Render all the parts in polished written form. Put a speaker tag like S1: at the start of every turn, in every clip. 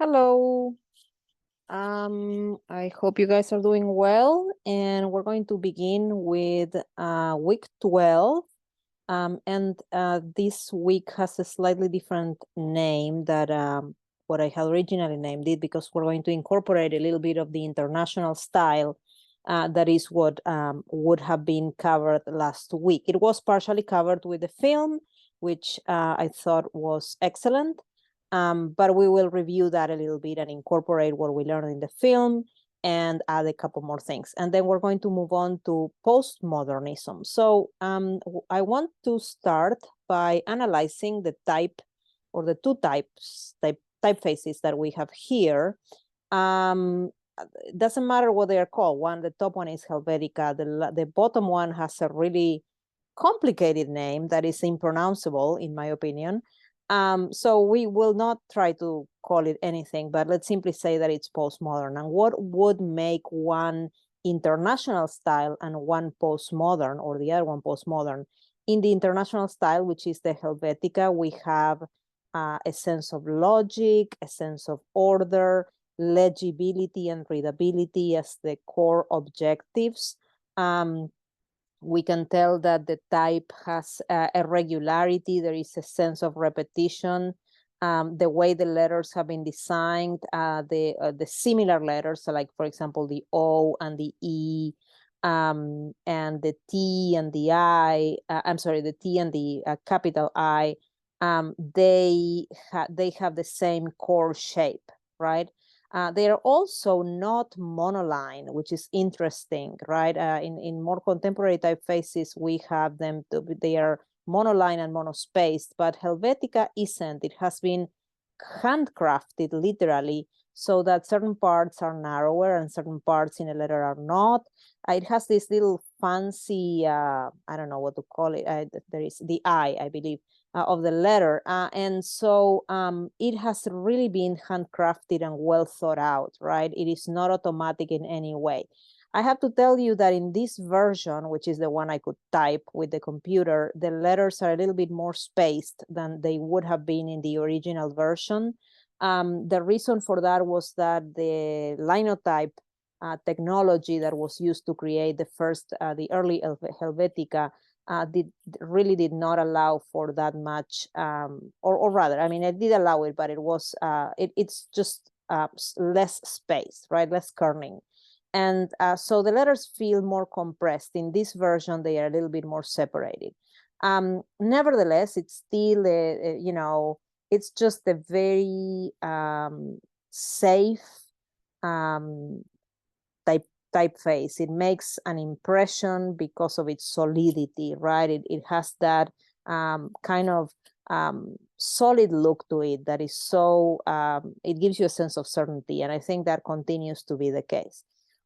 S1: Hello. I hope you guys are doing well, and we're going to begin with week 12. And this week has a slightly different name that what I had originally named it, because we're going to incorporate a little bit of the international style. That is what would have been covered last week. It was partially covered with the film, which I thought was excellent. But we will review that a little bit and incorporate what we learned in the film and add a couple more things. And then we're going to move on to postmodernism. So I want to start by analyzing the type or the two typefaces that we have here. It doesn't matter what they are called. The top one is Helvetica. The bottom one has a really complicated name that is impronounceable, in my opinion. So we will not try to call it anything, but let's simply say that it's postmodern. And what would make one international style and one postmodern, or the other one postmodern? In the international style, which is the Helvetica, we have a sense of logic, a sense of order, legibility and readability as the core objectives. We can tell that the type has a regularity. There is a sense of repetition. The way the letters have been designed, the similar letters, so like, for example, the O and the E, and the T and the I, the T and the capital I, they have the same core shape, right? They are also not monoline, which is interesting, right? In more contemporary typefaces, we have them, they are monoline and monospaced, but Helvetica isn't. It has been handcrafted literally so that certain parts are narrower and certain parts in a letter are not. It has this little fancy, I don't know what to call it. There is the I believe, of the letter. And so it has really been handcrafted and well thought out, right? It is not automatic in any way. I have to tell you that in this version, which is the one I could type with the computer, the letters are a little bit more spaced than they would have been in the original version. The reason for that was that the linotype technology that was used to create the early Helvetica really did not allow for that much, or rather, I mean, it did allow it, but it was it's just less space, right? Less kerning. And so the letters feel more compressed. In this version, they are a little bit more separated. Nevertheless, it's still, it's just a very safe typeface. It makes an impression because of its solidity, right? It has that kind of solid look to it that is so, it gives you a sense of certainty. And I think that continues to be the case.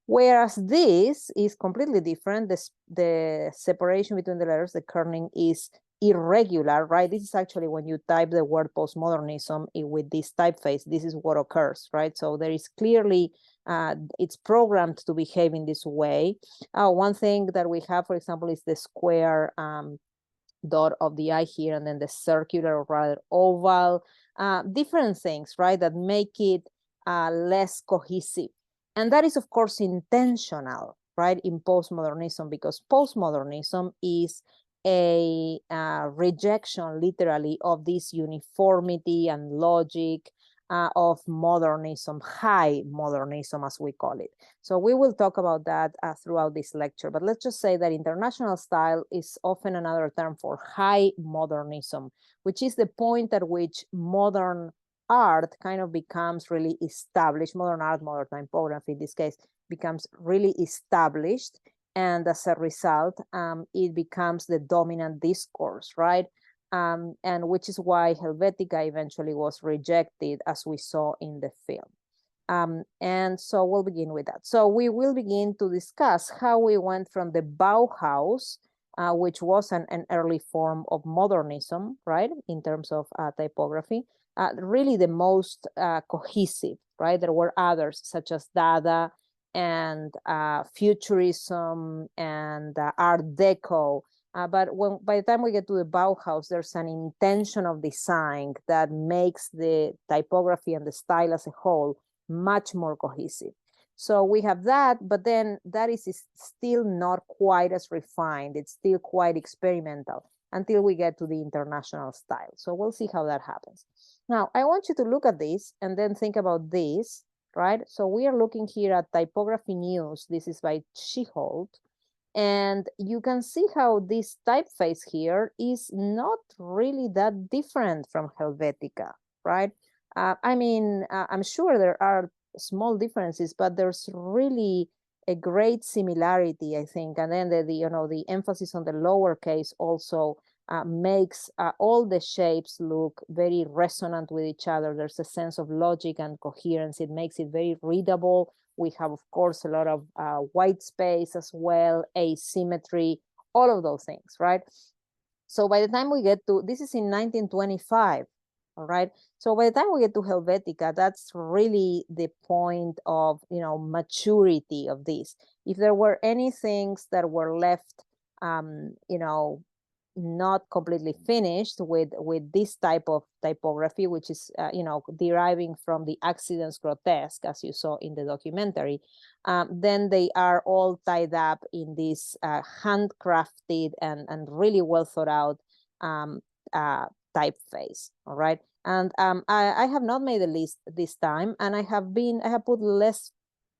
S1: Whereas this is completely different. The separation between the letters, the kerning, is irregular, right? This is actually when you type the word postmodernism with this typeface, this is what occurs, right? So there is clearly, it's programmed to behave in this way. One thing that we have, for example, is the square dot of the I here, and then the circular, or rather oval, different things, right, that make it less cohesive. And that is, of course, intentional, right, in postmodernism, because postmodernism is a rejection, literally, of this uniformity and logic of modernism, high modernism, as we call it. So we will talk about that throughout this lecture. But let's just say that international style is often another term for high modernism, which is the point at which modern art kind of becomes really established. Modern art, modern typography in this case, becomes really established. And as a result, it becomes the dominant discourse, right? And which is why Helvetica eventually was rejected, as we saw in the film. And so we'll begin with that. So we will begin to discuss how we went from the Bauhaus, which was an early form of modernism, right, in terms of typography, really the most cohesive, right? There were others such as Dada and Futurism and Art Deco, But by the time we get to the Bauhaus, there's an intention of design that makes the typography and the style as a whole much more cohesive. So we have that, but then that is still not quite as refined. It's still quite experimental until we get to the international style. So we'll see how that happens. Now, I want you to look at this and then think about this, right? So we are looking here at Typography News. This is by Chiholt. And you can see how this typeface here is not really that different from Helvetica, right? I mean, I'm sure there are small differences, but there's really a great similarity, I think. And then the emphasis on the lowercase also makes all the shapes look very resonant with each other. There's a sense of logic and coherence. It makes it very readable. We have, of course, a lot of white space as well, asymmetry, all of those things, right? So by the time we get to, this is in 1925, all right? So by the time we get to Helvetica, that's really the point of, maturity of this. If there were any things that were left, not completely finished with this type of typography, which is deriving from the accidents grotesque, as you saw in the documentary, then they are all tied up in this handcrafted and really well thought out typeface. All right, and I have not made a list this time, and I have put less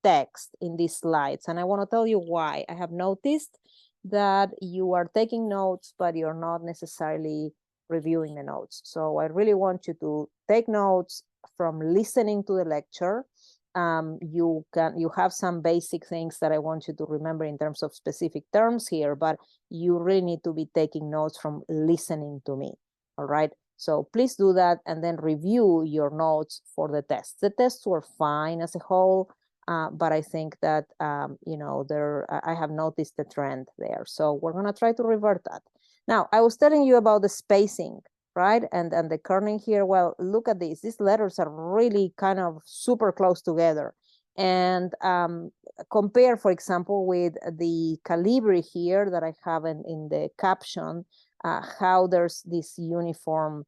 S1: text in these slides, and I want to tell you why. I have noticed that you are taking notes, but you're not necessarily reviewing the notes. So I really want you to take notes from listening to the lecture. You have some basic things that I want you to remember in terms of specific terms here, but you really need to be taking notes from listening to me. All right. So please do that and then review your notes for the tests. The tests were fine as a whole. But I think that, I have noticed the trend there. So we're going to try to revert that. Now, I was telling you about the spacing, right? And the kerning here. Well, look at this. These letters are really kind of super close together. And compare, for example, with the Calibri here that I have in the caption, how there's this uniform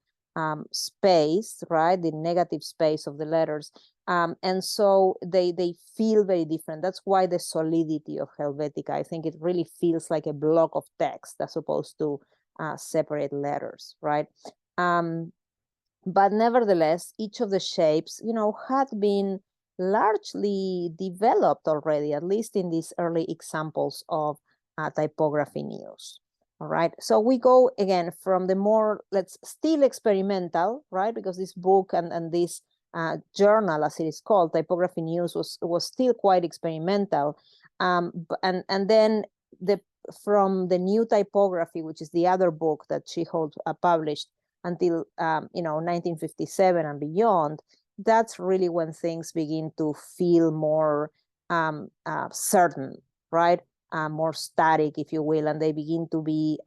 S1: space, right? The negative space of the letters. And so they feel very different. That's why the solidity of Helvetica, I think it really feels like a block of text as opposed to separate letters, right? But nevertheless, each of the shapes, had been largely developed already, at least in these early examples of typography news. All right, so we go again from the more, still experimental, right? Because this book and this journal, as it is called, Typography News, was still quite experimental. And then from the new typography, which is the other book that Chiholt published until 1957 and beyond, that's really when things begin to feel more certain, right? More static, if you will, and they begin to be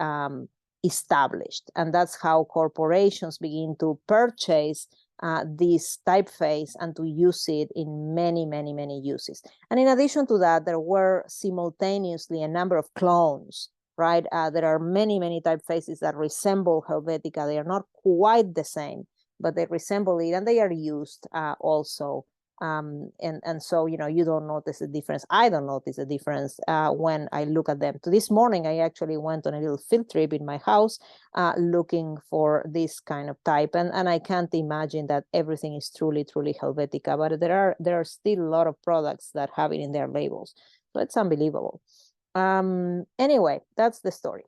S1: established. And that's how corporations begin to purchase this typeface and to use it in many, many, many uses. And in addition to that, there were simultaneously a number of clones, right? There are many, many typefaces that resemble Helvetica. They are not quite the same, but they resemble it, and they are used also. And so, you don't notice the difference. I don't notice the difference when I look at them. So this morning, I actually went on a little field trip in my house looking for this kind of type. And I can't imagine that everything is truly, truly Helvetica, but there are still a lot of products that have it in their labels. So it's unbelievable. Anyway, that's the story.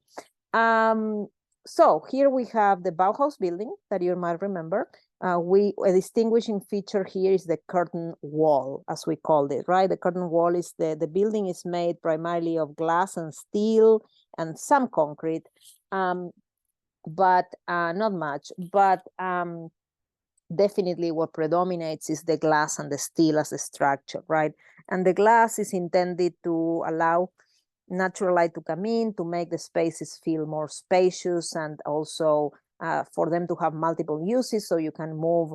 S1: So here we have the Bauhaus building that you might remember. A distinguishing feature here is the curtain wall, as we called it, right? The curtain wall is the building is made primarily of glass and steel and some concrete, but not much. But definitely what predominates is the glass and the steel as a structure, right? And the glass is intended to allow natural light to come in, to make the spaces feel more spacious, and also for them to have multiple uses, so you can move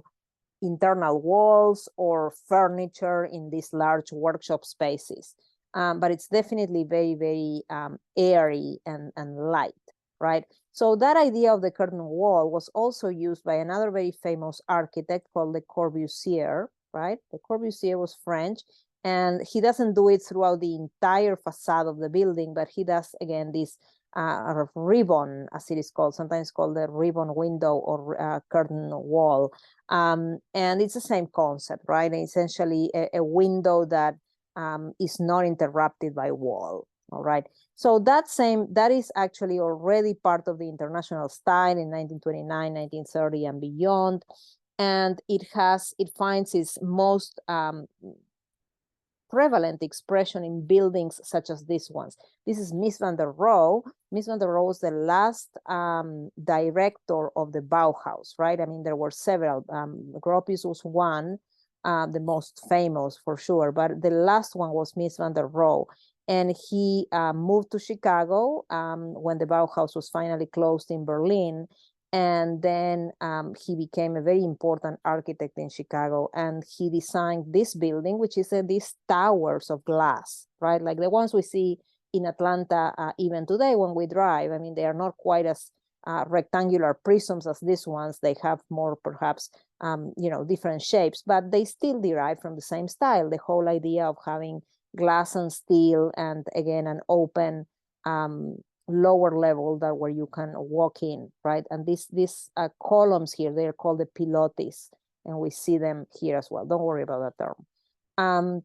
S1: internal walls or furniture in these large workshop spaces. But it's definitely very, very airy and light. right? So that idea of the curtain wall was also used by another very famous architect called Le Corbusier, right? Le Corbusier was French, and he doesn't do it throughout the entire facade of the building, but he does, again, this ribbon, as it is called, sometimes called the ribbon window or curtain wall. And it's the same concept, right? Essentially a window that is not interrupted by wall, all right? So that is actually already part of the international style in 1929, 1930 and beyond. And it finds its most prevalent expression in buildings such as these ones. This is Mies van der Rohe. Mies van der Rohe was the last director of the Bauhaus, right? I mean, there were several. Gropius was one, the most famous for sure, but the last one was Mies van der Rohe. And he moved to Chicago when the Bauhaus was finally closed in Berlin. And then he became a very important architect in Chicago, and he designed this building, which is these towers of glass, right? Like the ones we see in Atlanta even today when we drive. I mean, they are not quite as rectangular prisms as these ones. They have more, perhaps, different shapes, but they still derive from the same style. The whole idea of having glass and steel, and again, an open lower level that where you can walk in, right? And these columns here, they're called the pilotis, and we see them here as well. Don't worry about that term.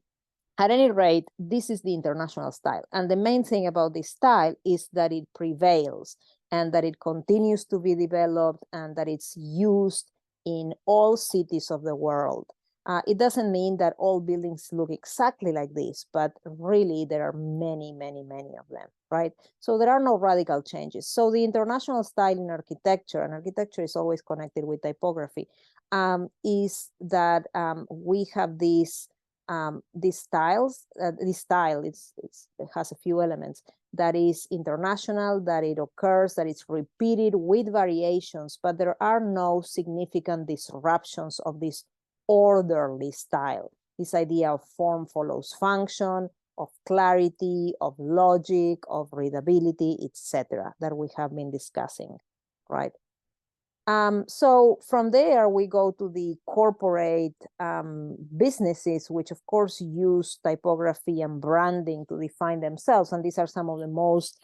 S1: At any rate, this is the international style. And the main thing about this style is that it prevails and that it continues to be developed and that it's used in all cities of the world. It doesn't mean that all buildings look exactly like this, but really there are many, many, many of them, right? So there are no radical changes. So the international style in architecture, and architecture is always connected with typography, is that we have these styles. This style, it has a few elements that is international, that it occurs, that it's repeated with variations, but there are no significant disruptions of this orderly style. This idea of form follows function, of clarity, of logic, of readability, etc., that we have been discussing, right? So from there, we go to the corporate businesses, which of course use typography and branding to define themselves. And these are some of the most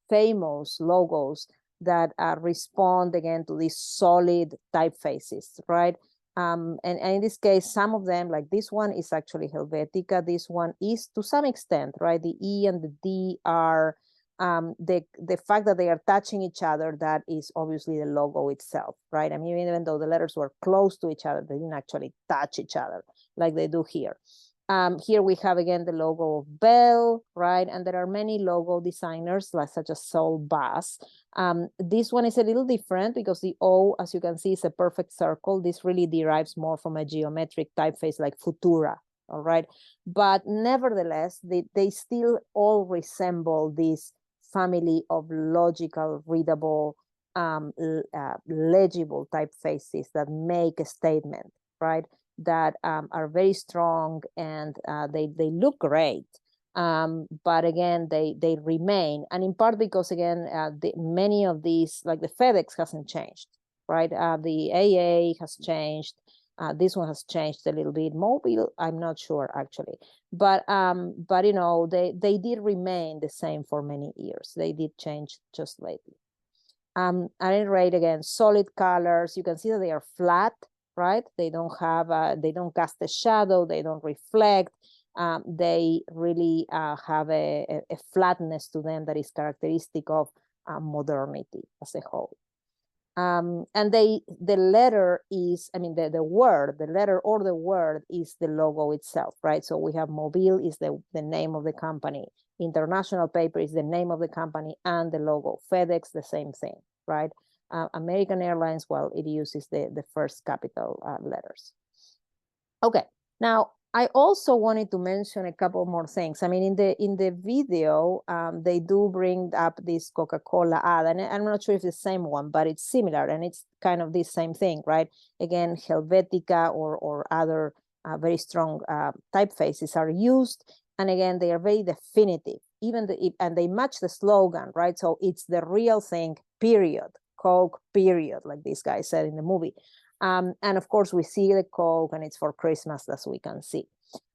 S1: famous logos that respond again to these solid typefaces, right? And in this case, some of them, like this one, is actually Helvetica. This one is to some extent, right? The E and the D are the fact that they are touching each other, that is obviously the logo itself, right? I mean, even though the letters were close to each other, they didn't actually touch each other like they do here. Here we have again the logo of Bell, right? And there are many logo designers, like such as Saul Bass. This one is a little different because the O, as you can see, is a perfect circle. This really derives more from a geometric typeface like Futura, all right? But nevertheless, they still all resemble this family of logical, readable, legible typefaces that make a statement, right? That are very strong, and they look great. But again, they remain, and in part because again, many of these, like the FedEx hasn't changed, right? The AA has changed. This one has changed a little bit. Mobile, I'm not sure actually, but you know, they did remain the same for many years. They did change just lately. At any rate, again, solid colors. You can see that they are flat, right? They don't have, they don't cast a shadow. They don't reflect. They really have a flatness to them that is characteristic of modernity as a whole. And the letter is, I mean, the letter or the word is the logo itself, right? So we have Mobile is the name of the company. International Paper is the name of the company and the logo. FedEx, the same thing, right? American Airlines, well, it uses the first capital letters. Okay, now I also wanted to mention a couple more things. I mean, in the video, they do bring up this Coca-Cola ad, and I'm not sure if it's the same one, but it's similar, and it's kind of the same thing, right? Again, Helvetica or other very strong typefaces are used, and again, they are very definitive, even and they match the slogan, right? So it's the real thing, period. Coke, period, like this guy said in the movie. And of course, we see the Coke, and it's for Christmas, as we can see.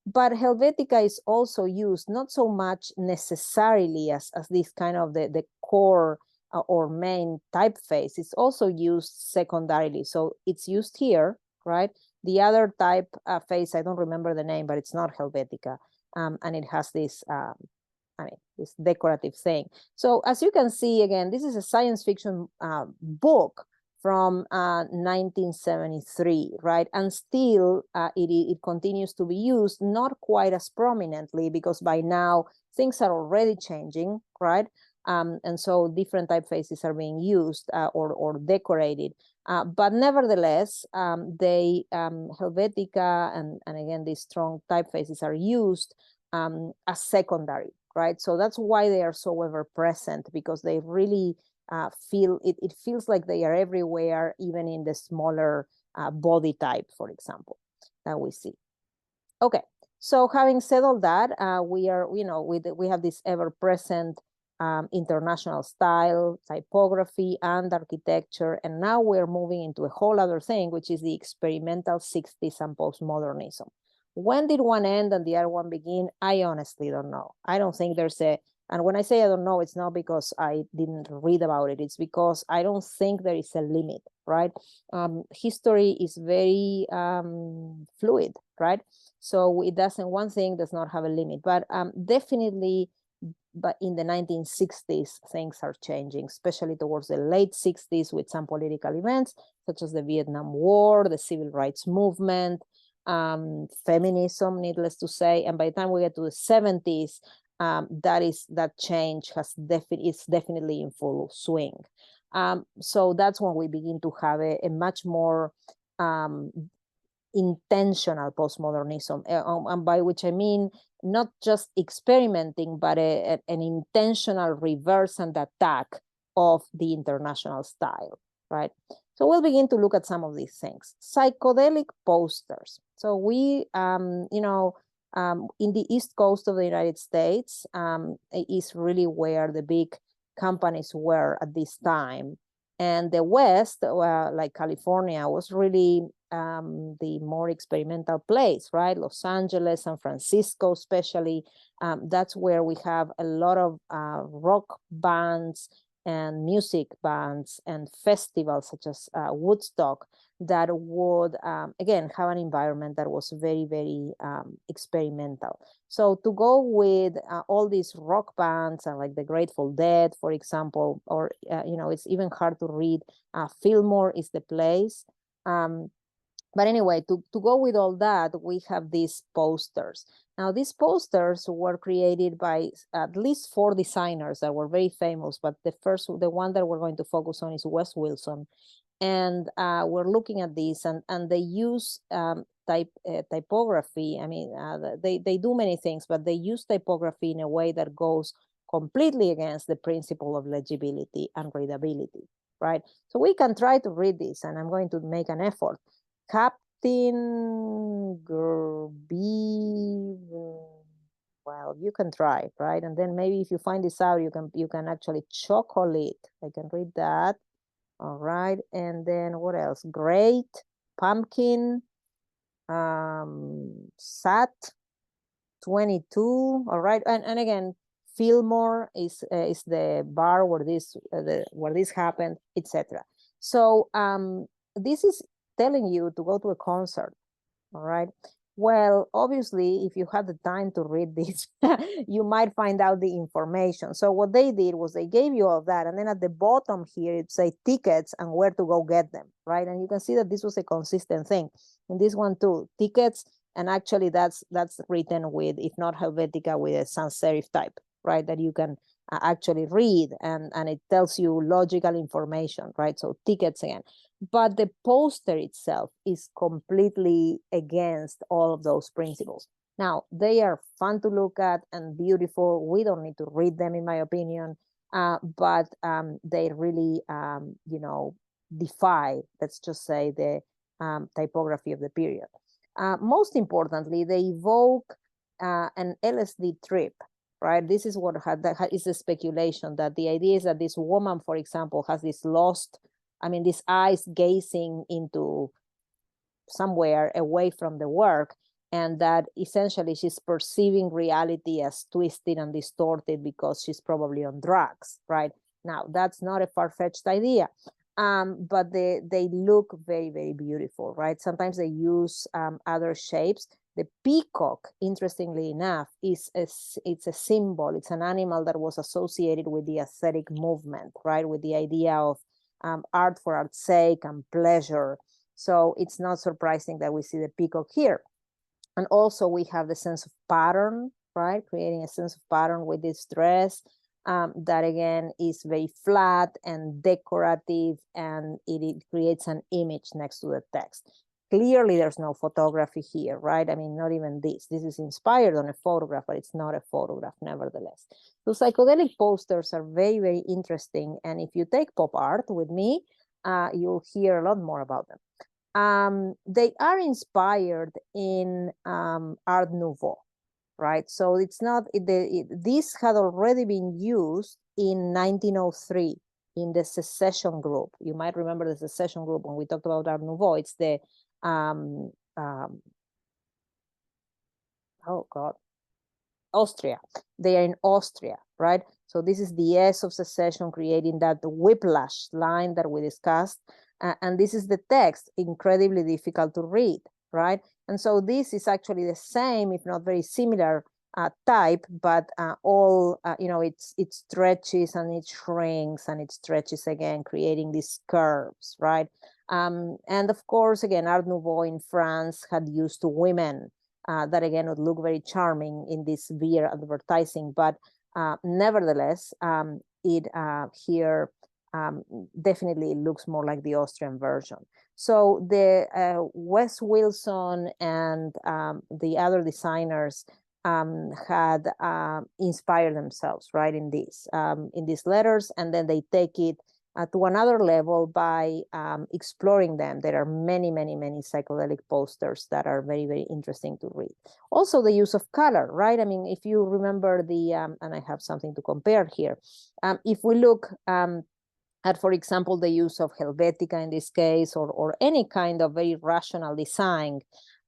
S1: But Helvetica is also used not so much necessarily as this kind of the core or main typeface. It's also used secondarily. So it's used here, right? The other typeface, I don't remember the name, but it's not Helvetica. And it has this, this decorative thing. So as you can see, again, this is a science fiction book from 1973, right? And still it continues to be used, not quite as prominently, because by now things are already changing, right? And so different typefaces are being used or decorated. But nevertheless, Helvetica and again, these strong typefaces are used as secondary, right? So that's why they are so ever present, because they really it feels like they are everywhere, even in the smaller body type, for example, that we see. Okay, so having said all that, we have this ever-present international style, typography, and architecture, and now we're moving into a whole other thing, which is the experimental 60s and postmodernism. When did one end and the other one begin? I honestly don't know. I don't think there's and when I say I don't know, it's not because I didn't read about it. It's because I don't think there is a limit, right? History is very fluid, right? So it doesn't, one thing does not have a limit, but definitely, but in the 1960s, things are changing, especially towards the late 60s with some political events, such as the Vietnam War, the civil rights movement, feminism, needless to say. And by the time we get to the 70s, that change is definitely in full swing. So that's when we begin to have a much more intentional postmodernism, and by which I mean not just experimenting, but an intentional reverse and attack of the international style, right? So we'll begin to look at some of these things. Psychedelic posters. So we, in the East Coast of the United States, is really where the big companies were at this time. And the West, like California, was really the more experimental place, right? Los Angeles, San Francisco, especially. That's where we have a lot of rock bands and music bands and festivals such as Woodstock that would, again, have an environment that was very, very experimental. So to go with all these rock bands and like the Grateful Dead, for example, or, it's even hard to read, Fillmore is the place. But anyway, to go with all that, we have these posters. Now, these posters were created by at least 4 designers that were very famous, but the one that we're going to focus on is Wes Wilson. And we're looking at this, and they use typography. I mean, they do many things, but they use typography in a way that goes completely against the principle of legibility and readability, right? So we can try to read this, and I'm going to make an effort. Captain Gerby, well, you can try, right? And then maybe if you find this out, you can actually chocolate. I can read that. All right, and then what else? Great, pumpkin, Sat, 22. All right, and again, Fillmore is the bar where this happened, etc. So this is telling you to go to a concert. All right. Well, obviously, if you had the time to read this, you might find out the information. So what they did was they gave you all that. And then at the bottom here, it say tickets and where to go get them, right? And you can see that this was a consistent thing. In this one too, tickets. And actually that's written with, if not Helvetica, with a sans serif type, right? That you can actually read, and it tells you logical information, right? So tickets again. But the poster itself is completely against all of those principles. Now, they are fun to look at and beautiful. We don't need to read them, in my opinion, but they really, defy, let's just say, the typography of the period. Most importantly, they evoke an LSD trip. right? This is what is the speculation, that the idea is that this woman, for example, has this these eyes gazing into somewhere away from the work, and that essentially she's perceiving reality as twisted and distorted because she's probably on drugs, right? Now, that's not a far-fetched idea, but they look very, very beautiful, right? Sometimes they use other shapes. The peacock, interestingly enough, it's a symbol. It's an animal that was associated with the aesthetic movement, right? With the idea of art for art's sake and pleasure. So it's not surprising that we see the peacock here. And also we have the sense of pattern, right? Creating a sense of pattern with this dress that again is very flat and decorative, and it creates an image next to the text. Clearly there's no photography here, right? I mean, not even this. This is inspired on a photograph, but it's not a photograph nevertheless. So psychedelic posters are very, very interesting. And if you take pop art with me, you'll hear a lot more about them. They are inspired in Art Nouveau, right? So it's not, this had already been used in 1903 in the Secession group. You might remember the Secession group when we talked about Art Nouveau. It's the, oh God, Austria. They are in Austria, right? So this is the S of secession, creating that whiplash line that we discussed. And this is the text, incredibly difficult to read, right? And so this is actually the same, if not very similar type, but it stretches and it shrinks and it stretches again, creating these curves, right? And of course, again, Art Nouveau in France had used to women that again would look very charming in this beer advertising, but nevertheless, it here definitely looks more like the Austrian version. So the Wes Wilson and the other designers had inspired themselves, right, in these letters, and then they take it to another level by exploring them. There are many, many, many psychedelic posters that are very, very interesting to read. Also, the use of color, right? I mean, if you remember and I have something to compare here. If we look at, for example, the use of Helvetica in this case, or any kind of very rational design,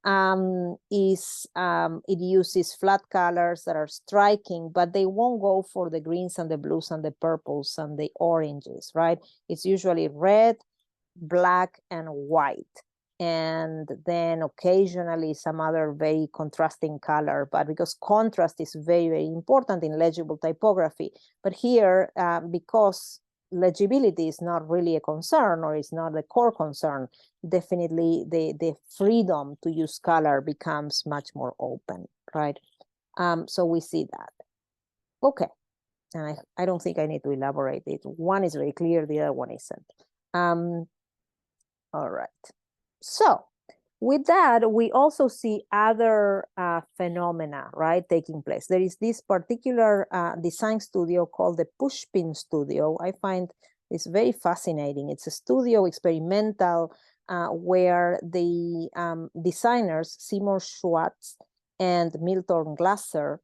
S1: it uses flat colors that are striking, but they won't go for the greens and the blues and the purples and the oranges, right? It's usually red, black, and white. And then occasionally some other very contrasting color, but because contrast is very, very important in legible typography. But here, because legibility is not really a concern, or is not a core concern, definitely the freedom to use color becomes much more open, right? So we see that. Okay, and I don't think I need to elaborate it. One is very clear, the other one isn't. All right, so with that, we also see other phenomena, right, taking place. There is this particular design studio called the Pushpin Studio. I find this very fascinating. It's a studio, experimental, where the designers, Seymour Schwartz and Milton Glaser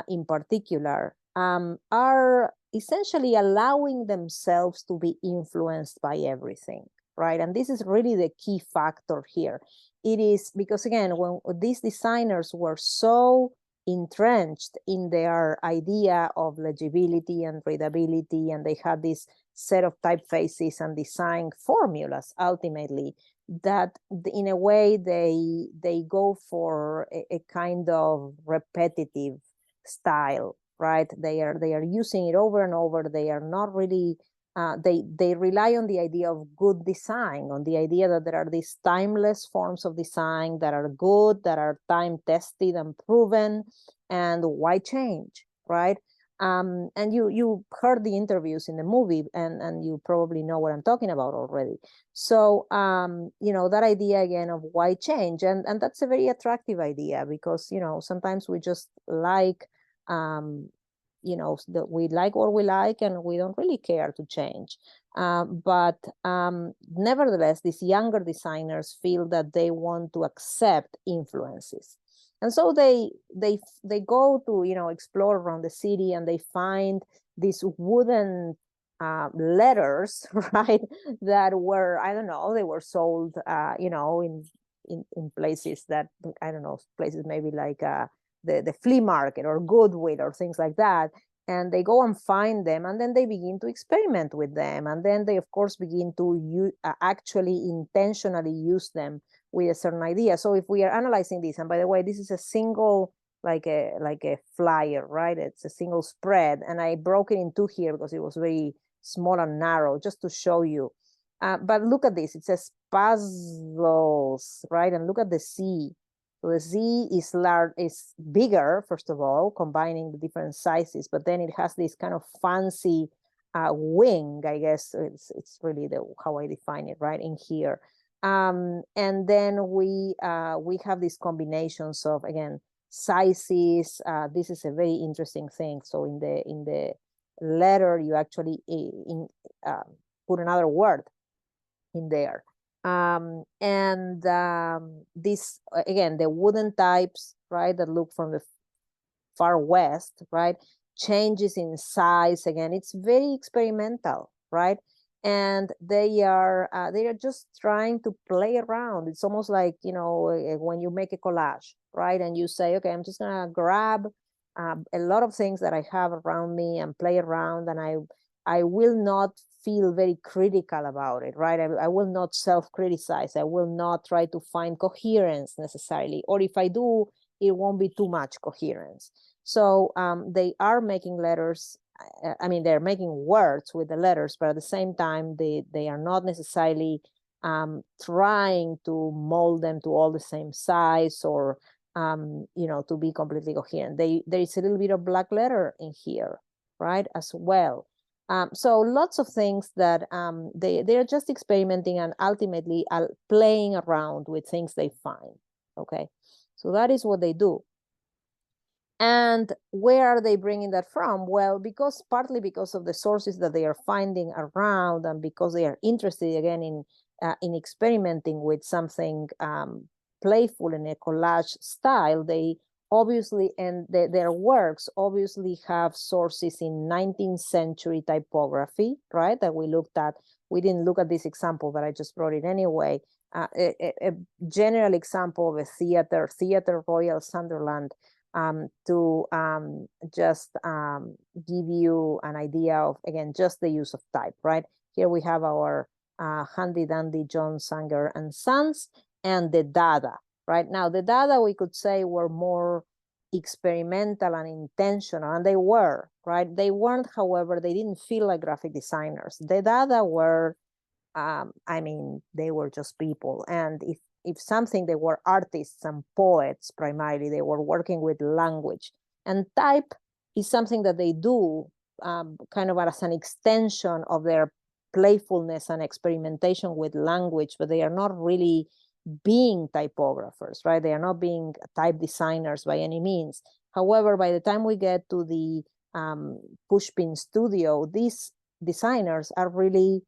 S1: in particular, are essentially allowing themselves to be influenced by everything, right? And this is really the key factor here. It is because, again, when these designers were so entrenched in their idea of legibility and readability, and they had this set of typefaces and design formulas, ultimately, that in a way they go for a kind of repetitive style, right? They are using it over and over. They are not really they rely on the idea of good design, on the idea that there are these timeless forms of design that are good, that are time tested and proven, and why change, right? And you heard the interviews in the movie, and you probably know what I'm talking about already. So that idea again of why change, and that's a very attractive idea, because sometimes we just like that we like what we like, and we don't really care to change. But nevertheless, these younger designers feel that they want to accept influences. And so they go to, you know, explore around the city, and they find these wooden letters, right, that were, I don't know, they were sold, you know, in places that, I don't know, places maybe like the flea market or Goodwill or things like that. And they go and find them, and then they begin to experiment with them, and then they of course begin to actually intentionally use them with a certain idea. So if we are analyzing this, and by the way, this is a single, like a flyer, right? It's a single spread, and I broke it in two here because it was very small and narrow, just to show you. But look at this, it says puzzles, right? And look at the Z. So the Z is large, is bigger, first of all, combining the different sizes, but then it has this kind of fancy wing, I guess. It's really how I define it, right, in here. And then we have these combinations of, again, sizes. This is a very interesting thing. So in the letter, you actually put another word in there. This, again, the wooden types, right, that look from the far west, right, changes in size. Again, it's very experimental, right? And they are just trying to play around. It's almost like, you know, when you make a collage, right, and you say, okay, I'm just gonna grab a lot of things that I have around me and play around, and I will not feel very critical about it, right? I will not self-criticize. I will not try to find coherence necessarily, or if I do, it won't be too much coherence. So they are making letters. I mean, they're making words with the letters, but at the same time, they are not necessarily trying to mold them to all the same size, or you know, to be completely coherent. There is a little bit of black letter in here, right, as well. So lots of things that they're just experimenting and ultimately playing around with things they find. Okay, so that is what they do. And where are they bringing that from? Well, partly because of the sources that they are finding around, and because they are interested again in experimenting with something playful in a collage style. They obviously, and their works obviously have sources in 19th century typography, right? That we looked at. We didn't look at this example, but I just brought it anyway. A general example of a Theatre Royal Sunderland, to just give you an idea of, again, just the use of type, right? Here we have our handy dandy John Sanger and Sons, and the Dada, right? Now, the Dada, we could say, were more experimental and intentional, and they were, right? They weren't, however, they didn't feel like graphic designers. The Dada were, I mean, they were just people. And if something, they were artists and poets primarily. They were working with language. And type is something that they do kind of as an extension of their playfulness and experimentation with language, but they are not really being typographers, right? They are not being type designers by any means. However, by the time we get to the Pushpin studio, these designers are really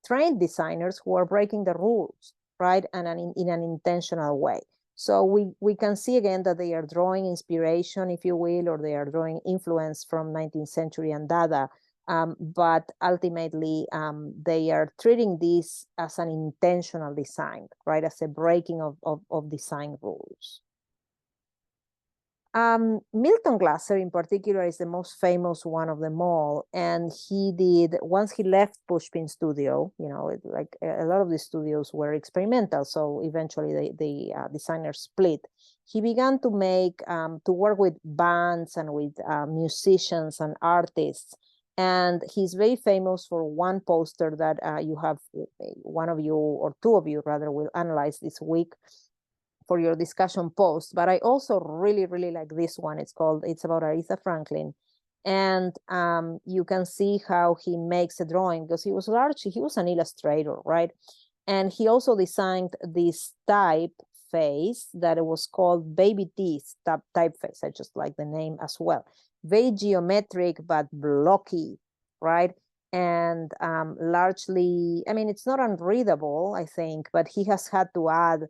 S1: trained designers who are breaking the rules, right? And in an intentional way. So we can see again that they are drawing inspiration, if you will, or they are drawing influence from 19th century and Dada, but ultimately they are treating this as an intentional design, right? As a breaking of design rules. Milton Glaser in particular is the most famous one of them all. And he did, once he left Pushpin studio, you know, like a lot of the studios were experimental. So eventually the designers split. He began to to work with bands and with musicians and artists. And he's very famous for one poster that you have, one of you or two of you rather, will analyze this week for your discussion post. But I also really, really like this one. It's about Aretha Franklin. And you can see how he makes a drawing, because he was an illustrator, right? And he also designed this typeface that it was called Baby Teeth typeface. I just like the name as well. Very geometric, but blocky, right? And largely, I mean, it's not unreadable, I think, but he has had to add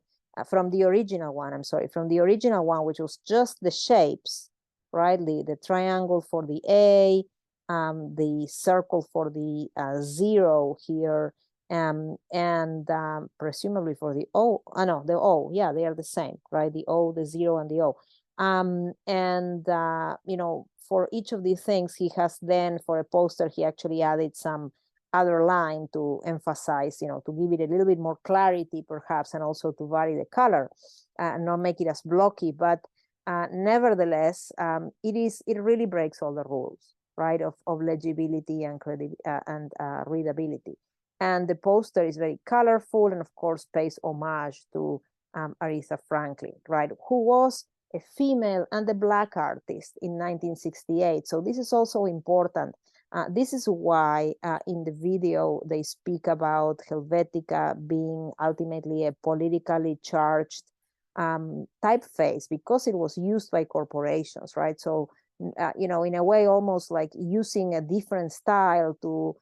S1: from the original one, I'm sorry, from the original one, which was just the shapes, right? The triangle for the A, the circle for the 0 here, and presumably for the O, no, the O, yeah, they are the same, right? The O, the 0, and the O. You know, for each of these things, he has then, for a poster, he actually added some other line to emphasize, you know, to give it a little bit more clarity, perhaps, and also to vary the color, and not make it as blocky. But nevertheless, it really breaks all the rules, right, of legibility and readability. And the poster is very colorful and, of course, pays homage to Aretha Franklin, right, who was a female and a Black artist in 1968. So this is also important. This is why in the video they speak about Helvetica being ultimately a politically charged typeface, because it was used by corporations, right? So, you know, in a way, almost like using a different style to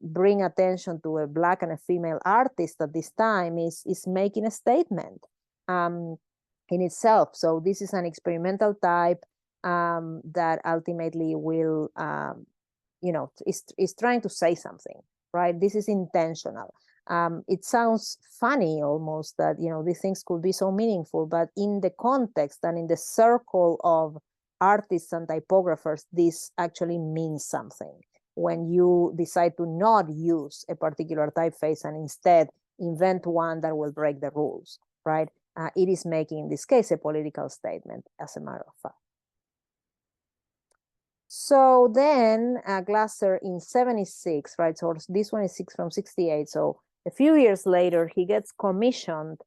S1: bring attention to a Black and a female artist at this time is making a statement in itself. So this is an experimental type that ultimately will, you know, is trying to say something, right? This is intentional. It sounds funny almost that, you know, these things could be so meaningful, but in the context and in the circle of artists and typographers, this actually means something. When you decide to not use a particular typeface and instead invent one that will break the rules, right? It is making, in this case, a political statement, as a matter of fact. So then Glasser in 76, right? So this one is from 68. So a few years later, he gets commissioned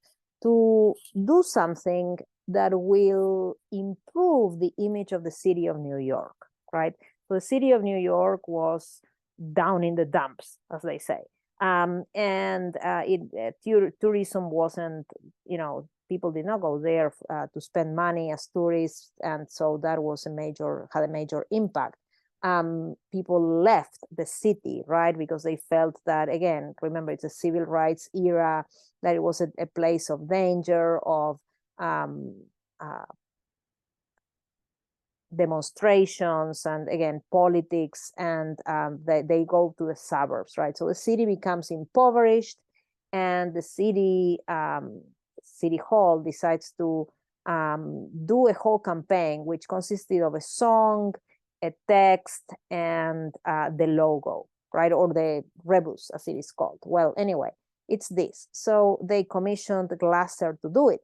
S1: to do something that will improve the image of the city of New York, right? So the city of New York was down in the dumps, as they say. Tourism wasn't, you know, people did not go there to spend money as tourists, and so that was had a major impact. People left the city, right, because they felt that, again, remember, it's a civil rights era, that it was a place of danger, of demonstrations, and again, politics, and they go to the suburbs, right? So the city becomes impoverished, and the city hall decides to do a whole campaign, which consisted of a song, a text, and the logo, right? Or the rebus, as it is called. Well, anyway, it's this. So they commissioned Glasser to do it.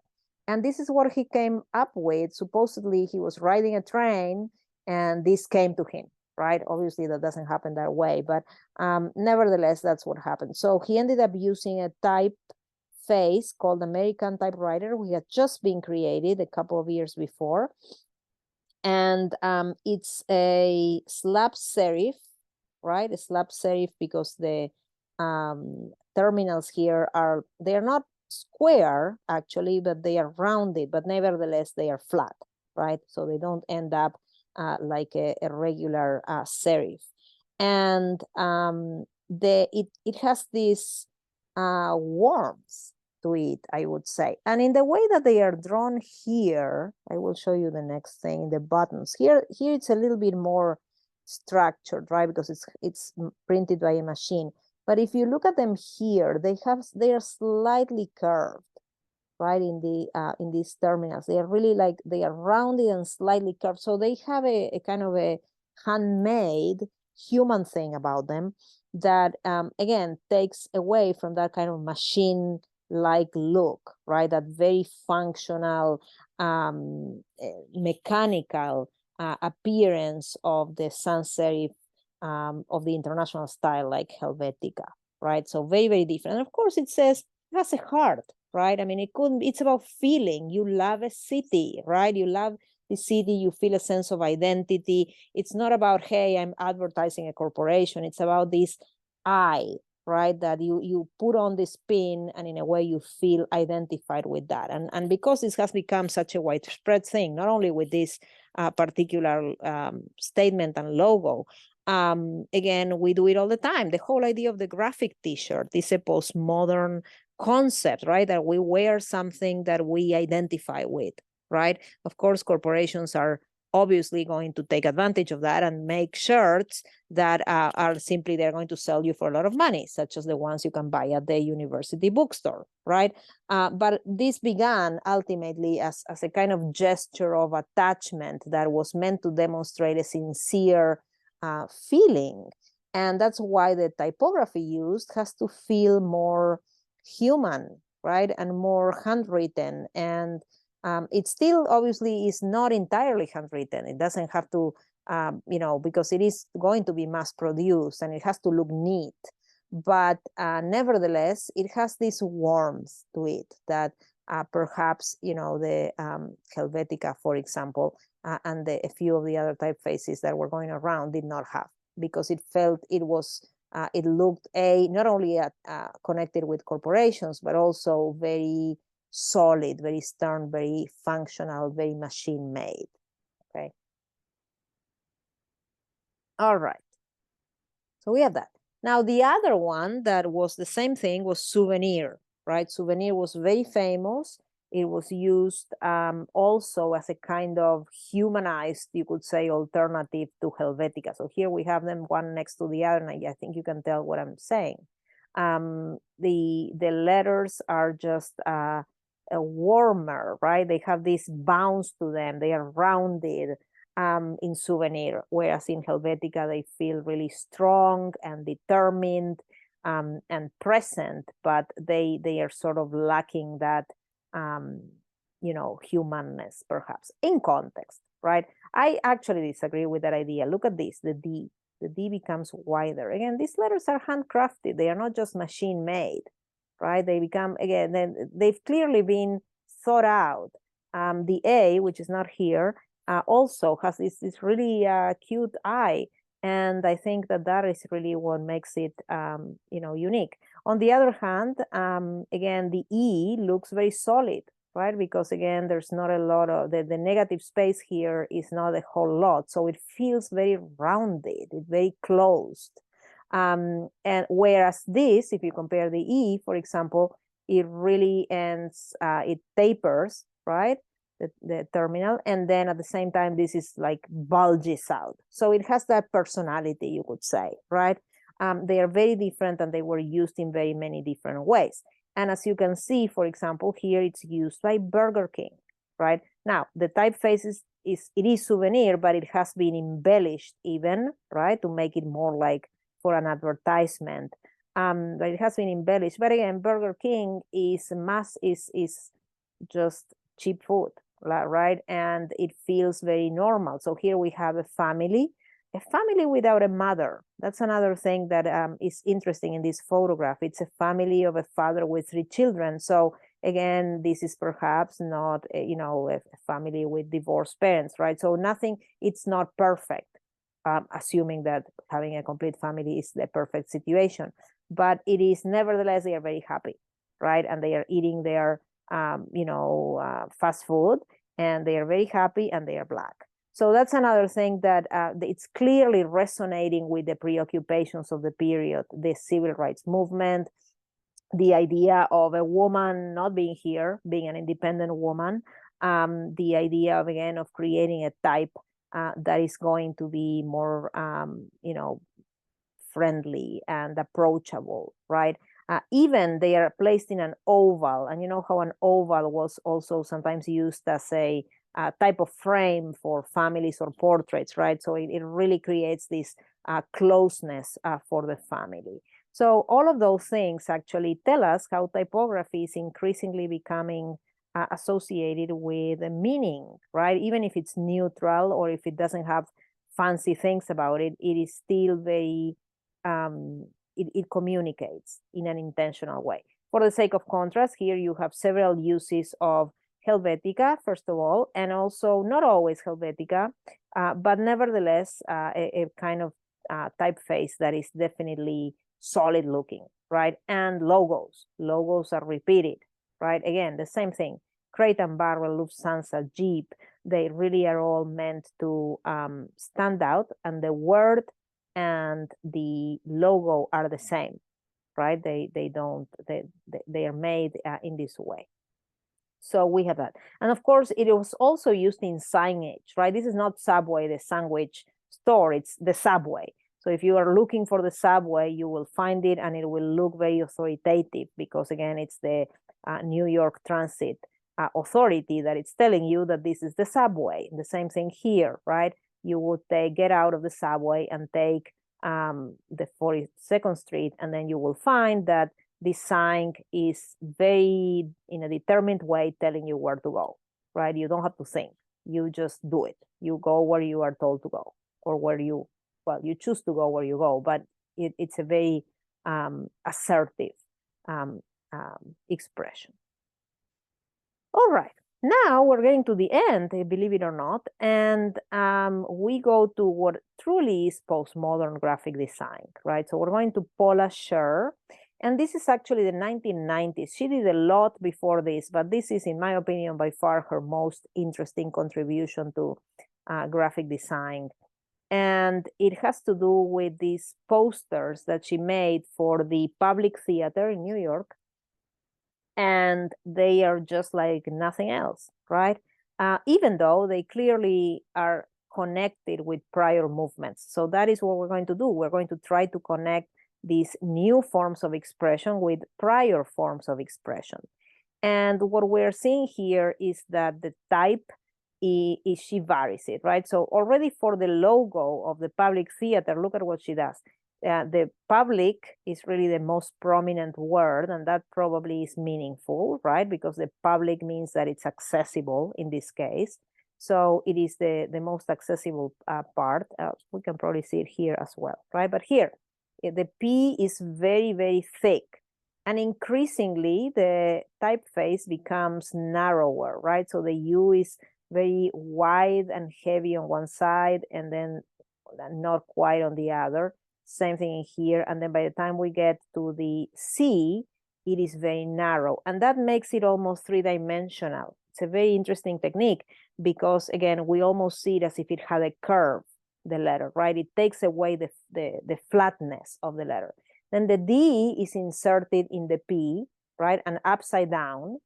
S1: And this is what he came up with. Supposedly, he was riding a train, and this came to him, right? Obviously, that doesn't happen that way, but nevertheless, that's what happened. So he ended up using a typeface called American Typewriter, which had just been created a couple of years before. And it's a slab serif, right? A slab serif, because the terminals here they're not square actually, but they are rounded, but nevertheless they are flat, right? So they don't end up like a regular serif. And it has this warmth to it, I would say. And in the way that they are drawn here, I will show you the next thing, the buttons. Here it's a little bit more structured, right? Because it's printed by a machine. But if you look at them here, they are slightly curved, right? In these terminals, they are really like, they are rounded and slightly curved. So they have a kind of a handmade human thing about them that, again, takes away from that kind of machine-like look, right? That very functional, mechanical appearance of the sans serif of the international style, like Helvetica, right? So very, very different. And of course, it says it has a heart, right? I mean, it's about feeling. You love a city, right? You love the city, you feel a sense of identity. It's not about, hey, I'm advertising a corporation. It's about this I, right? That you put on this pin, and in a way you feel identified with that. And because this has become such a widespread thing, not only with this particular statement and logo, again, we do it all the time. The whole idea of the graphic t-shirt is a postmodern concept, right? That we wear something that we identify with, right? Of course, corporations are obviously going to take advantage of that and make shirts that are simply they're going to sell you for a lot of money, such as the ones you can buy at the university bookstore, right? But this began ultimately as a kind of gesture of attachment that was meant to demonstrate a sincere feeling. And that's why the typography used has to feel more human, right? And more handwritten. And it still obviously is not entirely handwritten. It doesn't have to, because it is going to be mass produced and it has to look neat. But nevertheless, it has this warmth to it that perhaps, the Helvetica, for example, and a few of the other typefaces that were going around did not have, because it felt it looked not only connected with corporations, but also very solid, very stern, very functional, very machine made. Okay. All right. So we have that. Now, the other one that was the same thing was souvenir, right? Souvenir was very famous. It was used also as a kind of humanized, you could say, alternative to Helvetica. So here we have them one next to the other, and I think you can tell what I'm saying. The letters are just warmer, right? They have this bounce to them. They are rounded in souvenir, whereas in Helvetica they feel really strong and determined and present, but they are sort of lacking that humanness, perhaps, in context, right? I actually disagree with that idea. Look at this, the D. The D becomes wider. Again, these letters are handcrafted. They are not just machine made, right? They become, again, then they've clearly been thought out. The A, which is not here, also has this really cute eye. And I think that is really what makes it, unique. On the other hand, again, the E looks very solid, right? Because again, there's not a lot of, the negative space here is not a whole lot. So it feels very rounded, it's very closed. And whereas this, if you compare the E, for example, it really ends, it tapers, right? The terminal, and then at the same time this is like bulges out, so it has that personality, you could say, right? They are very different and they were used in very many different ways. And as you can see, for example, here it's used by Burger King, right? Now the typeface it is souvenir, but it has been embellished even, right, to make it more like for an advertisement. But it has been embellished, but again, Burger King is just cheap food, right? And it feels very normal. So here we have a family without a mother. That's another thing that is interesting in this photograph. It's a family of a father with 3 children. So again, this is perhaps not, a family with divorced parents, right? So it's not perfect, assuming that having a complete family is the perfect situation. But it is, nevertheless, they are very happy, right? And they are eating their fast food, and they are very happy, and they are Black. So that's another thing that it's clearly resonating with the preoccupations of the period, the civil rights movement, the idea of a woman not being here, being an independent woman, the idea of, again, of creating a type that is going to be more, friendly and approachable, right? Even they are placed in an oval, and you know how an oval was also sometimes used as a type of frame for families or portraits, right? So it really creates this closeness for the family. So all of those things actually tell us how typography is increasingly becoming associated with a meaning, right? Even if it's neutral or if it doesn't have fancy things about it, it is still very it communicates in an intentional way. For the sake of contrast, here you have several uses of Helvetica, first of all, and also not always Helvetica, but nevertheless a kind of typeface that is definitely solid looking, right? And logos are repeated, right? Again, the same thing. Crate and Barrel, Lufthansa, Jeep, they really are all meant to stand out, and the word and the logo are the same, right? They are made in this way. So we have that. And of course, it was also used in signage, right? This is not Subway, the sandwich store, it's the subway. So if you are looking for the subway, you will find it and it will look very authoritative because, again, it's the New York Transit Authority that it's telling you that this is the subway. The same thing here, right? You would get out of the subway and take the 42nd Street, and then you will find that this sign is very, in a determined way, telling you where to go, right? You don't have to think. You just do it. You go where you are told to go, or where you, well, you choose to go where you go, but it's a very assertive expression. All right. Now we're getting to the end, believe it or not, and we go to what truly is postmodern graphic design, right? So we're going to Paula Scher, and this is actually the 1990s. She did a lot before this, but this is, in my opinion, by far her most interesting contribution to graphic design. And it has to do with these posters that she made for the Public Theater in New York, and they are just like nothing else, right? Even though they clearly are connected with prior movements. So that is what we're going to do. We're going to try to connect these new forms of expression with prior forms of expression. And what we're seeing here is that the type she varies it, right? So already for the logo of the Public Theater, look at what she does. The public is really the most prominent word, and that probably is meaningful, right? Because the public means that it's accessible in this case. So it is the most accessible part. We can probably see it here as well, right? But here, the P is very, very thick. And increasingly, the typeface becomes narrower, right? So the U is very wide and heavy on one side, and then not quite on the other. Same thing in here. And then by the time we get to the C, it is very narrow. And that makes it almost three-dimensional. It's a very interesting technique because, again, we almost see it as if it had a curve, the letter, right? It takes away the flatness of the letter. Then the D is inserted in the P, right? And upside down.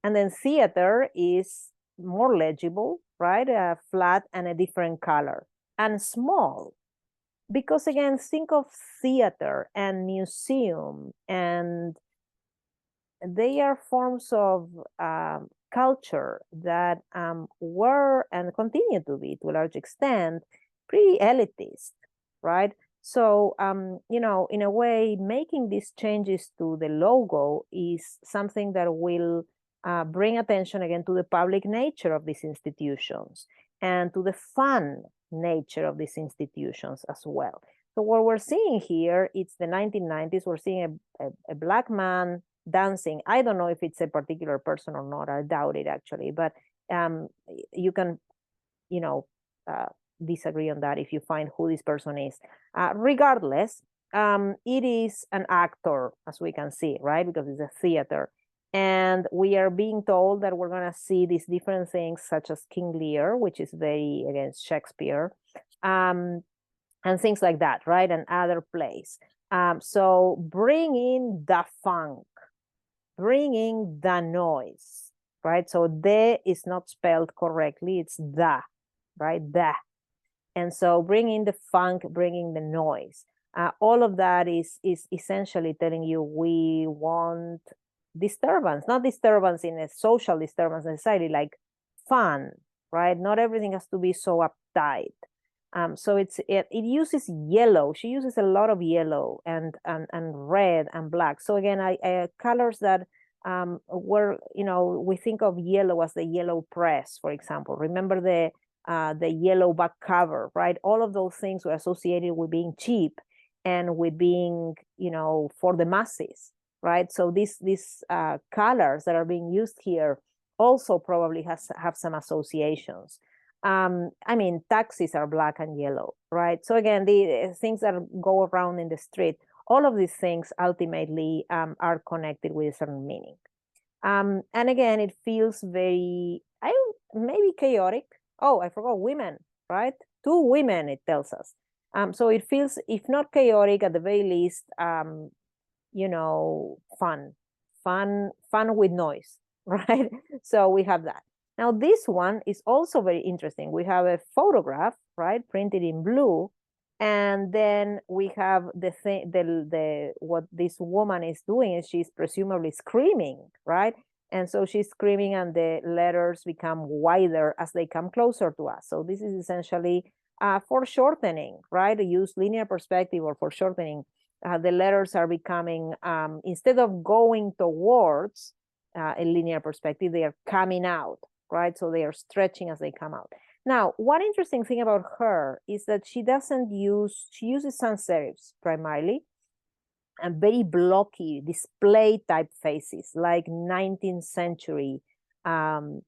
S1: And then theater is more legible, right? Flat and a different color. And small. Because, again, think of theater and museum, and they are forms of culture that were and continue to be, to a large extent, pretty elitist, right? So, you know, in a way, making these changes to the logo is something that will bring attention again to the public nature of these institutions and to the fun nature of these institutions as well. So what we're seeing here, it's the 1990s. We're seeing a Black man dancing. I don't know if it's a particular person or not. I doubt it, actually. But you can, you know, disagree on that if you find who this person is. Regardless, it is an actor, as we can see, right? Because it's a theater. And we are being told that we're going to see these different things, such as King Lear, which is very against Shakespeare, and things like that, right? And other plays. So bring in the funk, bring in the noise, right? So the is not spelled correctly, it's the, right? The. And so bring in the funk, bring in the noise. All of that is essentially telling you we want disturbance, not disturbance in a social disturbance necessarily, like fun, right? Not everything has to be so uptight. So it uses yellow. She uses a lot of yellow and red and black. So again, colors that were, you know, we think of yellow as the yellow press, for example. Remember the yellow back cover, right? All of those things were associated with being cheap and with being, you know, for the masses, right? So these colors that are being used here also probably have some associations. I mean, taxis are black and yellow, right? So again, the things that go around in the street, all of these things ultimately are connected with a certain meaning. And again, it feels very, maybe chaotic. Oh, I forgot women, right? 2 women, it tells us. So it feels, if not chaotic, at the very least, you know, fun with noise, right? So we have that. Now this one is also very interesting. We have a photograph, right, printed in blue, and then we have the thing, the what this woman is doing is she's presumably screaming, right? And so she's screaming, and the letters become wider as they come closer to us. So this is essentially foreshortening, right? Use linear perspective or foreshortening. The letters are becoming, instead of going towards a linear perspective, they are coming out, right? So they are stretching as they come out. Now, one interesting thing about her is that she uses sans serifs primarily, and very blocky display typefaces, like 19th century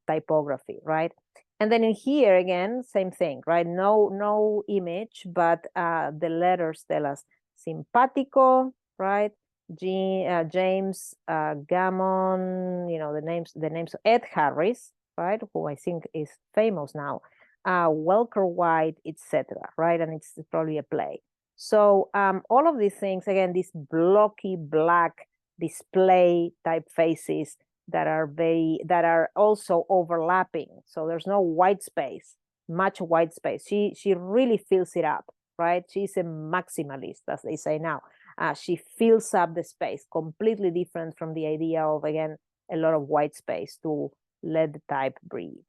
S1: typography, right? And then in here again, same thing, right? No image, but the letters tell us simpatico, right? James Gammon, you know, the names of Ed Harris, right? Who I think is famous now, Welker White, etc., right? And it's probably a play. So all of these things, again, these blocky black display typefaces that are also overlapping. So there's no white space, much white space. She really fills it up, right? She's a maximalist, as they say now. She fills up the space, completely different from the idea of, again, a lot of white space to let the type breathe.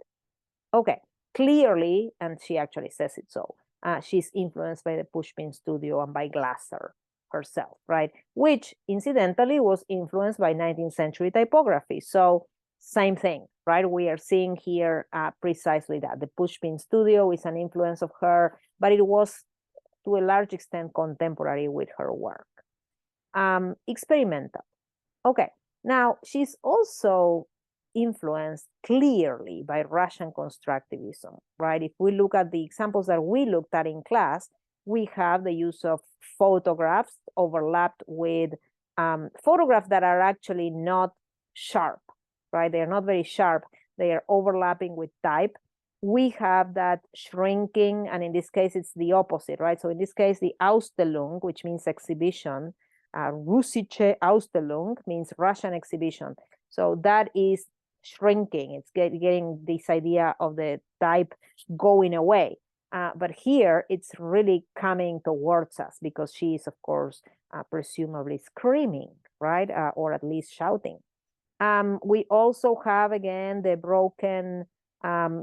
S1: Okay, clearly, and she actually says it so, she's influenced by the Pushpin studio and by Glasser herself, right? Which incidentally was influenced by 19th century typography. So same thing, right? We are seeing here precisely that. The Pushpin studio is an influence of her, but it was to a large extent contemporary with her work. Experimental. Okay, now she's also influenced clearly by Russian constructivism, right? If we look at the examples that we looked at in class, we have the use of photographs overlapped with photographs that are actually not sharp, right? They're not very sharp. They are overlapping with type. We have that shrinking, and in this case, it's the opposite, right? So in this case, the Ausstellung, which means exhibition, Russische Ausstellung means Russian exhibition. So that is shrinking. It's getting this idea of the type going away. But here it's really coming towards us because she is, of course, presumably screaming, right? Or at least shouting. We also have, again, the broken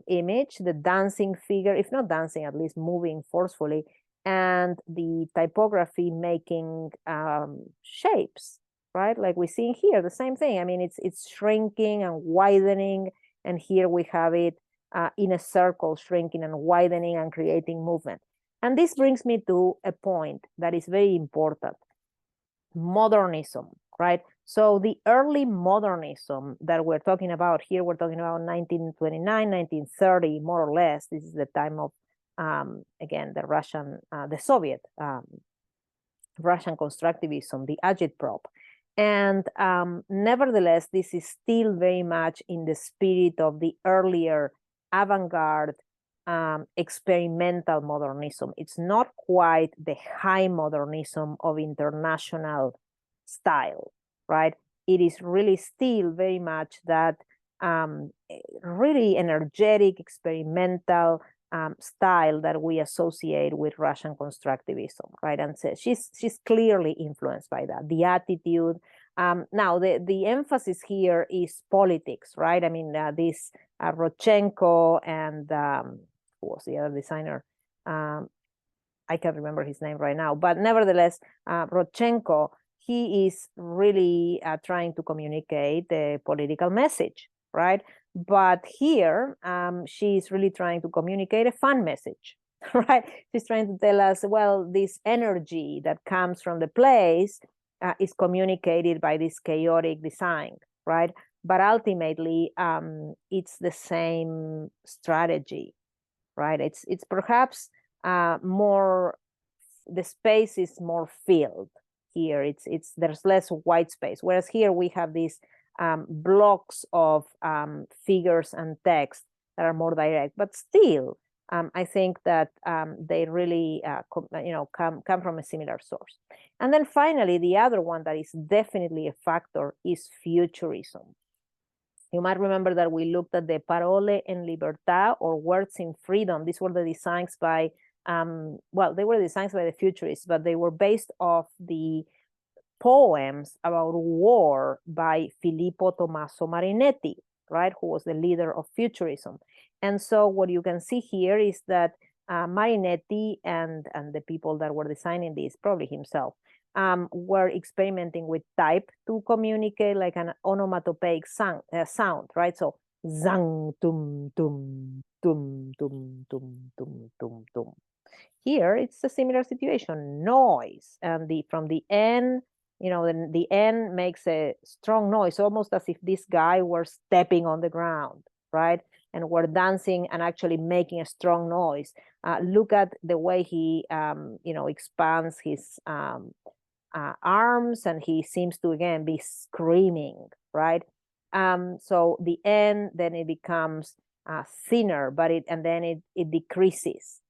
S1: image, the dancing figure, if not dancing, at least moving forcefully, and the typography making shapes, right? Like we see here, the same thing. I mean, it's shrinking and widening, and here we have it in a circle, shrinking and widening and creating movement. And this brings me to a point that is very important. Modernism, right? So the early modernism that we're talking about here, we're talking about 1929, 1930, more or less. This is the time of, again, the Soviet Russian constructivism, the agitprop. And nevertheless, this is still very much in the spirit of the earlier avant-garde experimental modernism. It's not quite the high modernism of international style, right? It is really still very much that really energetic, experimental style that we associate with Russian constructivism, right? And so she's clearly influenced by that. The attitude. Now, the emphasis here is politics, right? I mean, this Rodchenko and who was the other designer? I can't remember his name right now, but nevertheless, Rodchenko, he is really trying to communicate the political message, right? But here, she's really trying to communicate a fun message, right? She's trying to tell us, well, this energy that comes from the place is communicated by this chaotic design, right? But ultimately, it's the same strategy, right? It's perhaps more, the space is more filled here. There's less white space, whereas here we have these blocks of figures and text that are more direct. But still, I think that they really come from a similar source. And then finally, the other one that is definitely a factor is futurism. You might remember that we looked at the Parole en Libertad, or Words in Freedom. These were the designs by, well, they were designs by the futurists, but they were based off the poems about war by Filippo Tommaso Marinetti, right, who was the leader of futurism. And so what you can see here is that Marinetti and the people that were designing this, probably himself, were experimenting with type to communicate like an onomatopoeic sound, right? So zang, tum, tum, tum, tum, tum, tum, tum, tum. Here, it's a similar situation, noise. And from the N, the N makes a strong noise, almost as if this guy were stepping on the ground, right? And were dancing and actually making a strong noise. Look at the way he, expands his arms, and he seems to again be screaming, right? So the N, then it becomes thinner, but it decreases,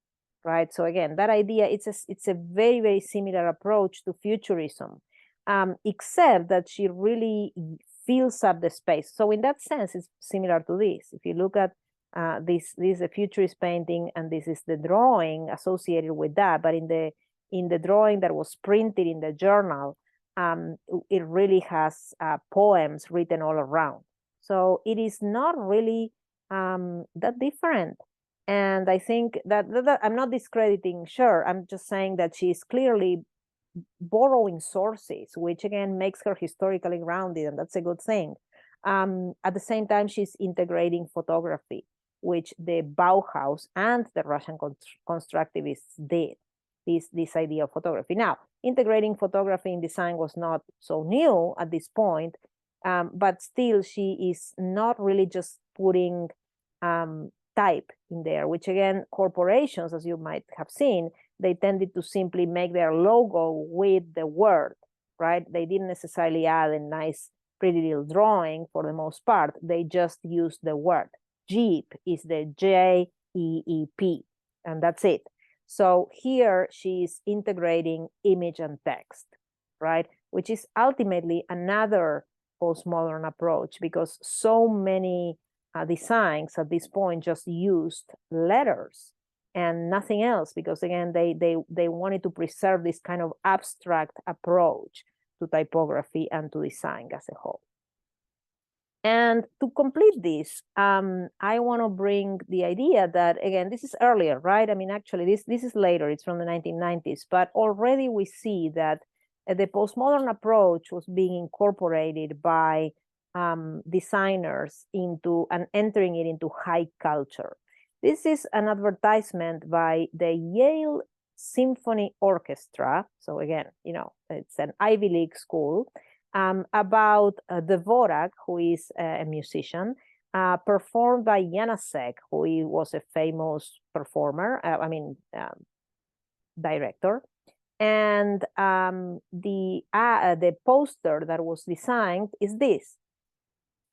S1: right? So again, that idea, it's a very, very similar approach to futurism, except that she really fills up the space. So in that sense, it's similar to this. If you look at this is a futurist painting, and this is the drawing associated with that, but in the drawing that was printed in the journal, it really has poems written all around. So it is not really that different. And I think that I'm not discrediting, sure, I'm just saying that she's clearly borrowing sources, which again makes her historically grounded, and that's a good thing. At the same time, she's integrating photography, which the Bauhaus and the Russian constructivists did, this idea of photography. Now, integrating photography in design was not so new at this point, but still she is not really just putting type in there, which again, corporations, as you might have seen, they tended to simply make their logo with the word, right? They didn't necessarily add a nice, pretty little drawing for the most part. They just used the word. Jeep is the Jeep, and that's it. So here she's integrating image and text, right? Which is ultimately another postmodern approach, because so many designs at this point just used letters and nothing else, because again, they wanted to preserve this kind of abstract approach to typography and to design as a whole. And to complete this, I want to bring the idea that, again, this is earlier, right? I mean, actually, this is later, it's from the 1990s, but already we see that the postmodern approach was being incorporated by designers into and entering it into high culture. This is an advertisement by the Yale Symphony Orchestra. So again, it's an Ivy League school, about Dvorak, who is a musician, performed by Janacek, who was a famous performer, director. And the poster that was designed is this.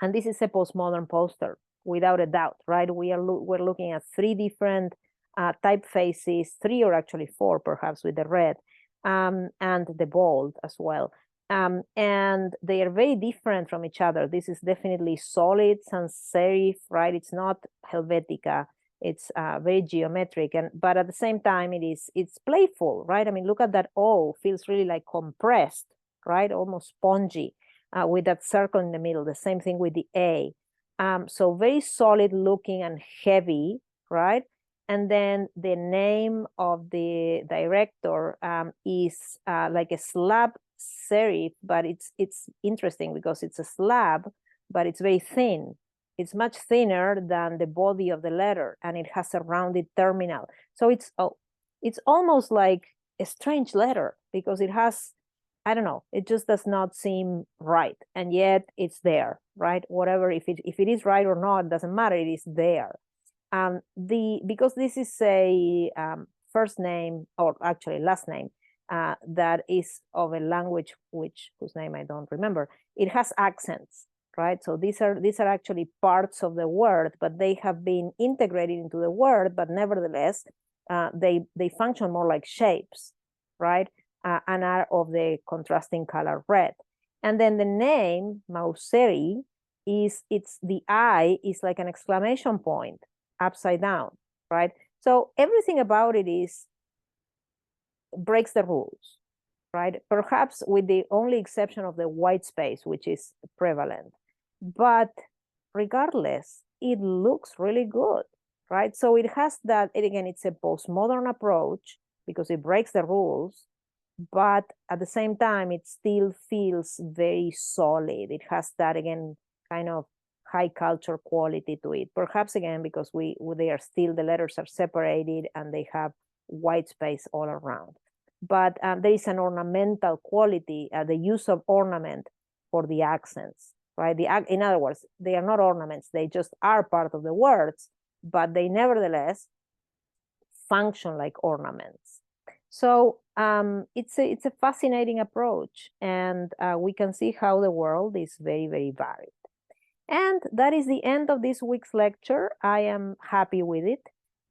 S1: And this is a postmodern poster, without a doubt, right? We're looking at three different typefaces, three or actually four, perhaps, with the red, and the bold as well. And they are very different from each other. This is definitely solid sans serif, right? It's not Helvetica. It's very geometric, but at the same time, it's playful, right? I mean, look at that O, feels really like compressed, right? Almost spongy, with that circle in the middle. The same thing with the A. So very solid looking and heavy, right? And then the name of the director is like a slab serif, but it's interesting because it's a slab, but it's very thin. It's much thinner than the body of the letter, and it has a rounded terminal. So it's almost like a strange letter, because it has, I don't know, it just does not seem right, and yet it's there, right? Whatever, if it is right or not, doesn't matter. It is there. Because this is a first name, or actually last name, that is of a language whose name I don't remember. It has accents, right? So these are actually parts of the word, but they have been integrated into the word, but nevertheless, they function more like shapes, right? And are of the contrasting color red. And then the name Mauseri it's the I is like an exclamation point upside down, right? So everything about it is breaks the rules, right? Perhaps with the only exception of the white space, which is prevalent. But regardless, it looks really good, right? So it has that, and again, it's a postmodern approach because it breaks the rules, but at the same time, it still feels very solid. It has that, again, kind of high culture quality to it. Perhaps again, because they are still, the letters are separated and they have white space all around. But there is an ornamental quality, the use of ornament for the accents, right? In other words, they are not ornaments, they just are part of the words, but they nevertheless function like ornaments. So it's a fascinating approach, and we can see how the world is very, very varied. And that is the end of this week's lecture. I am happy with it,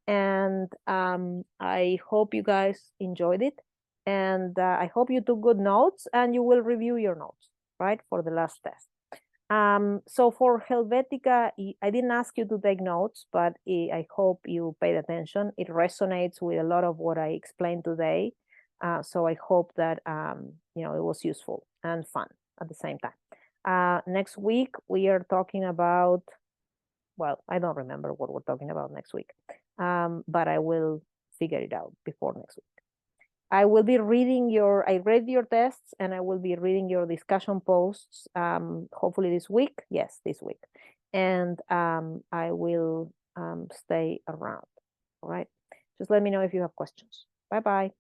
S1: and I hope you guys enjoyed it, and I hope you took good notes, and you will review your notes, right, for the last test. So for Helvetica, I didn't ask you to take notes, but I hope you paid attention. It resonates with a lot of what I explained today. So I hope that it was useful and fun at the same time. Next week, we are talking about, well, I don't remember what we're talking about next week, but I will figure it out before next week. I will be reading I read your tests, and I will be reading your discussion posts, hopefully this week. Yes, this week. And I will stay around. All right. Just let me know if you have questions. Bye-bye.